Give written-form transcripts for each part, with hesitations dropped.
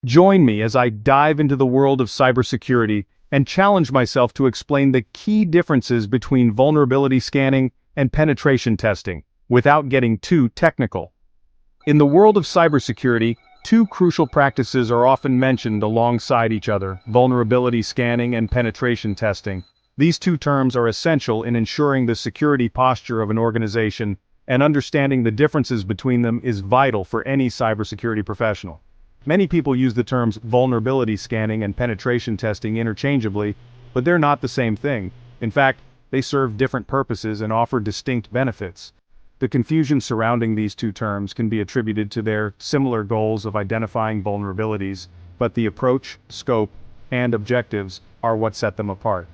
Join me as I dive into the world of cybersecurity and challenge myself to explain the key differences between vulnerability scanning and penetration testing, without getting too technical. In the world of cybersecurity, two crucial practices are often mentioned alongside each other: vulnerability scanning and penetration testing. These two terms are essential in ensuring the security posture of an organization, and understanding the differences between them is vital for any cybersecurity professional. Many people use the terms vulnerability scanning and penetration testing interchangeably, but they're not the same thing. In fact, they serve different purposes and offer distinct benefits. The confusion surrounding these two terms can be attributed to their similar goals of identifying vulnerabilities, but the approach, scope, and objectives are what set them apart.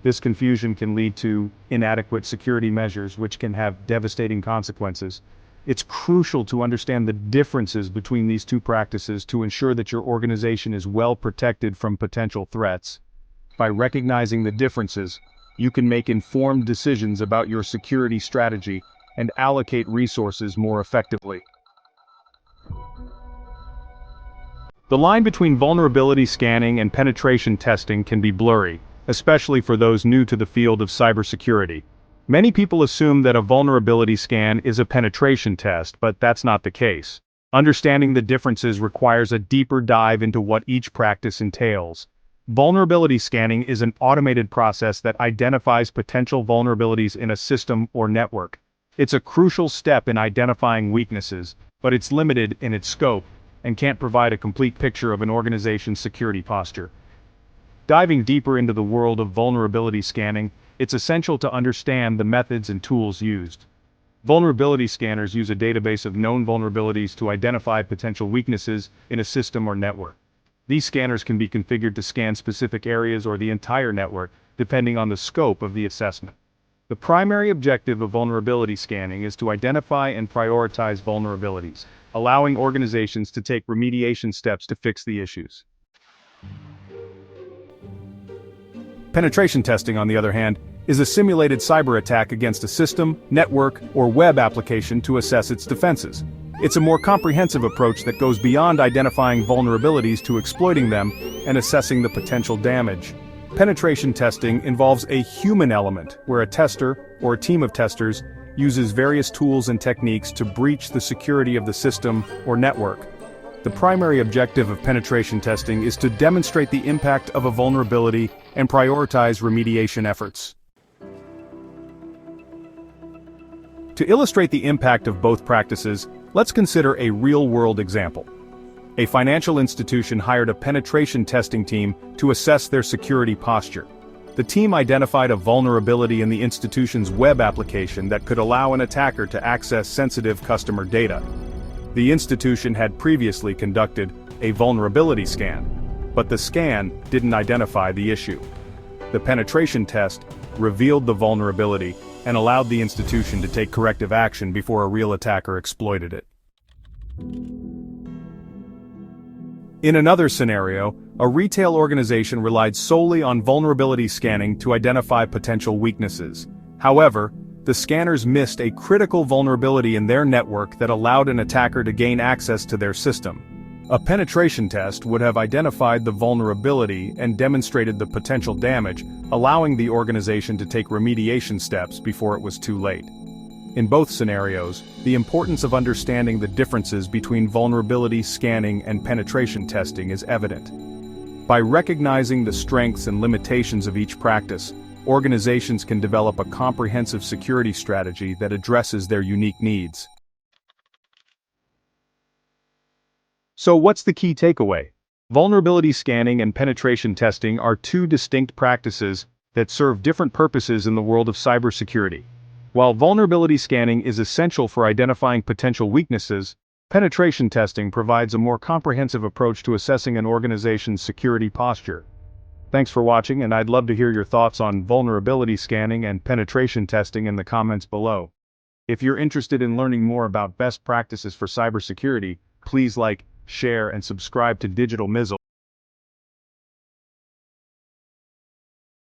This confusion can lead to inadequate security measures, which can have devastating consequences. It's crucial to understand the differences between these two practices to ensure that your organization is well protected from potential threats. By recognizing the differences, you can make informed decisions about your security strategy and allocate resources more effectively. The line between vulnerability scanning and penetration testing can be blurry, especially for those new to the field of cybersecurity. Many people assume that a vulnerability scan is a penetration test, but that's not the case. Understanding the differences requires a deeper dive into what each practice entails. Vulnerability scanning is an automated process that identifies potential vulnerabilities in a system or network. It's a crucial step in identifying weaknesses, but it's limited in its scope and can't provide a complete picture of an organization's security posture. Diving deeper into the world of vulnerability scanning, it's essential to understand the methods and tools used. Vulnerability scanners use a database of known vulnerabilities to identify potential weaknesses in a system or network. These scanners can be configured to scan specific areas or the entire network, depending on the scope of the assessment. The primary objective of vulnerability scanning is to identify and prioritize vulnerabilities, allowing organizations to take remediation steps to fix the issues. Penetration testing, on the other hand, is a simulated cyber attack against a system, network, or web application to assess its defenses. It's a more comprehensive approach that goes beyond identifying vulnerabilities to exploiting them and assessing the potential damage. Penetration testing involves a human element, where a tester, or a team of testers, uses various tools and techniques to breach the security of the system or network. The primary objective of penetration testing is to demonstrate the impact of a vulnerability and prioritize remediation efforts. To illustrate the impact of both practices, let's consider a real-world example. A financial institution hired a penetration testing team to assess their security posture. The team identified a vulnerability in the institution's web application that could allow an attacker to access sensitive customer data. The institution had previously conducted a vulnerability scan, but the scan didn't identify the issue. The penetration test revealed the vulnerability and allowed the institution to take corrective action before a real attacker exploited it. In another scenario, a retail organization relied solely on vulnerability scanning to identify potential weaknesses. However, the scanners missed a critical vulnerability in their network that allowed an attacker to gain access to their system. A penetration test would have identified the vulnerability and demonstrated the potential damage, allowing the organization to take remediation steps before it was too late. In both scenarios, the importance of understanding the differences between vulnerability scanning and penetration testing is evident. By recognizing the strengths and limitations of each practice, organizations can develop a comprehensive security strategy that addresses their unique needs. So what's the key takeaway? Vulnerability scanning and penetration testing are two distinct practices that serve different purposes in the world of cybersecurity. While vulnerability scanning is essential for identifying potential weaknesses, penetration testing provides a more comprehensive approach to assessing an organization's security posture. Thanks for watching, and I'd love to hear your thoughts on vulnerability scanning and penetration testing in the comments below. If you're interested in learning more about best practices for cybersecurity, please like, share, and subscribe to Digital Mizzle.